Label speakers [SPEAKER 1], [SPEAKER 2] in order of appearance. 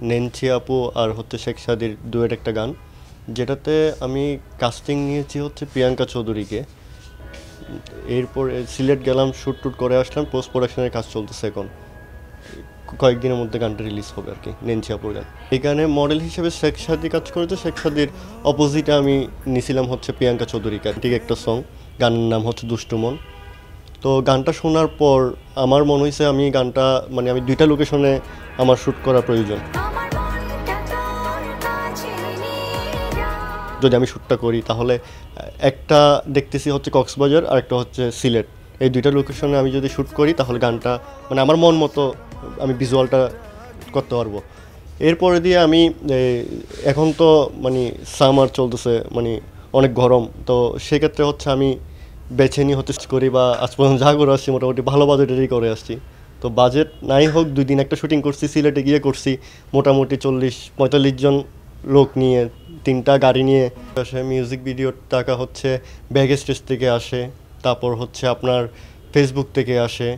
[SPEAKER 1] নেনসি আপু আর হচ্ছে শেখ সাদির ডুয়েট একটা গান, যেটাতে আমি কাস্টিং নিয়েছি হচ্ছে প্রিয়াঙ্কা চৌধুরীকে। এরপর সিলেট গেলাম, শ্যুট টুট করে আসলাম, পোস্ট প্রোডাকশনের কাজ চলতেছে এখন। কয়েকদিনের মধ্যে গানটা রিলিজ হবে আর কি, নেনসি আপুর গান। এই গানে মডেল হিসেবে শেখ সাদি কাজ করেছে, শেখ সাদির অপোজিটে আমি নিছিলাম হচ্ছে প্রিয়াঙ্কা চৌধুরীকে। ঠিক একটা সং, গানের নাম হচ্ছে দুষ্টু মন। তো গানটা শোনার পর আমার মনে হয়েছে আমি গানটা মানে আমি দুইটা লোকেশনে আমার শ্যুট করা প্রয়োজন। যদি আমি শ্যুটটা করি তাহলে একটা দেখতেছি হচ্ছে কক্সবাজার আর একটা হচ্ছে সিলেট, এই দুইটা লোকেশনে আমি যদি শ্যুট করি তাহলে গানটা মানে আমার মন মতো আমি ভিজুয়ালটা করতে পারবো। এরপরে দিয়ে আমি এখন তো মানে সামার চলতেছে, মানে অনেক গরম, তো সেক্ষেত্রে হচ্ছে আমি বেছে নিয়ে হচ্ছে করি বা আজ পর্যন্ত যা করে আসছি মোটামুটি ভালো বাজেটেরই করে আসছি। তো বাজেট নাই হোক, 2 দিন একটা শুটিং করছি, সিলেটে গিয়ে করছি মোটামুটি 40-45 জন লোক নিয়ে, 3টা গাড়ি নিয়ে আসে। মিউজিক ভিডিওর টাকা হচ্ছে ব্যাগ স্টেজ থেকে আসে, তারপর হচ্ছে আপনার ফেসবুক থেকে আসে।